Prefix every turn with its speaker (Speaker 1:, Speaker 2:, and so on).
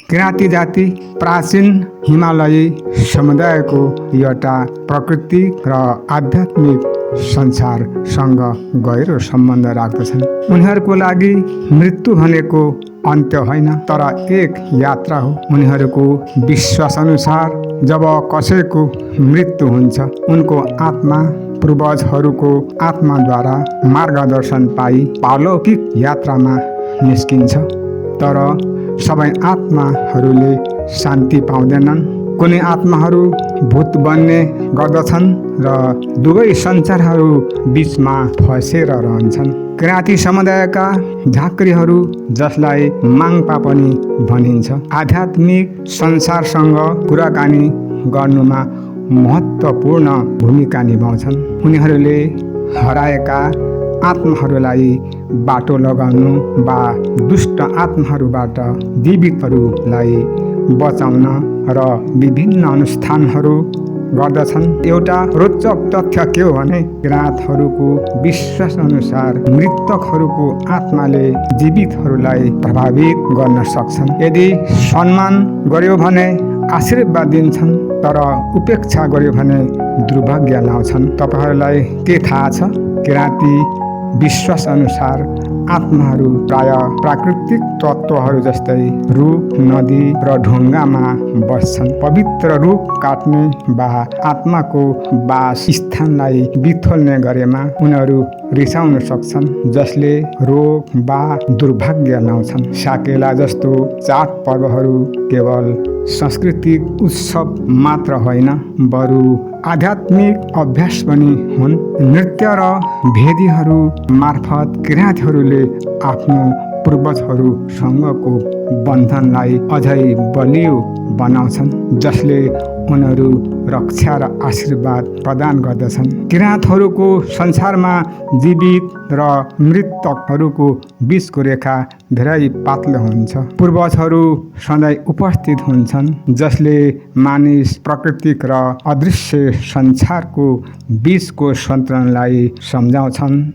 Speaker 1: किराँती जाति प्राचीन हिमालयी समुदायको एउटा प्राकृतिक र आध्यात्मिक संसारसँग गहिरो सम्बन्ध राख्दछन्। उनीहरूको लागि मृत्यु भनेको अन्त्य होइन, तर एक यात्रा हो। उनीहरूको विश्वास अनुसार जब कसैको मृत्यु हुन्छ, उनको आत्मा पूर्वजहरूको आत्माद्वारा मार्गदर्शन पाई पारलौकिक यात्रामा निस्किन्छ। तर सबै आत्माहरूले शान्ति पाउँदैनन्। कुनै आत्माहरू भूत बन्ने गर्दछन् र दुवै संसारहरू बीचमा फसेर रहन्छन्। किराँती समुदायका झाँक्रीहरू, जसलाई माङ्पा पनि भनिन्छ, आध्यात्मिक संसारसँग कुराकानी गर्नुमा महत्त्वपूर्ण भूमिका निभाउँछन्। उनीहरूले हराएका आत्माहरूलाई बाटो लगाउनु वा दुष्ट आत्माहरूबाट जीवितहरूलाई बचाउन र विभिन्न अनुष्ठानहरू गर्दछन्। एउटा रोचक तथ्य के हो भने किराँतहरूको विश्वास अनुसार मृतकहरूको आत्माले जीवितहरूलाई प्रभावित गर्न सक्छन्। यदि सम्मान गर्यो भने आशीर्वाद दिन्छन्, तर उपेक्षा गर्यो भने दुर्भाग्य ल्याउँछन्। तपाईँहरूलाई के थाहा छ? किराँती विश्वास अनुसार आत्माहरू प्राय प्राकृतिक तत्त्वहरू जस्तै रुख, नदी र ढुङ्गामा बस्छन्। पवित्र रुख काट्ने वा आत्माको वास स्थानलाई बिथोल्ने गरेमा उनीहरू रिसाउन सक्छन्, जसले रोग वा दुर्भाग्य ल्याउँछन्। साकेला जस्तो चाडपर्वहरू केवल सांस्कृतिक उत्सव मात्र होइन, बरु आध्यात्मिक अभ्यास पनि हुन्। नृत्य र भेदीहरू मार्फत किराँतीहरूले आफ्नो पूर्वजहरूसँगको बन्धनलाई अझै बलियो बनाउँछन्, जसले उनीहरू रक्षा र आशीर्वाद प्रदान गर्दछन्। किराँतहरूको संसारमा जीवित र मृतकहरूको बीचको रेखा धेरै पातलो हुन्छ। पूर्वजहरू सधैँ उपस्थित हुन्छन्, जसले मानिस, प्राकृतिक र अदृश्य संसारको बीचको सन्तुलनलाई सम्झाउँछन्।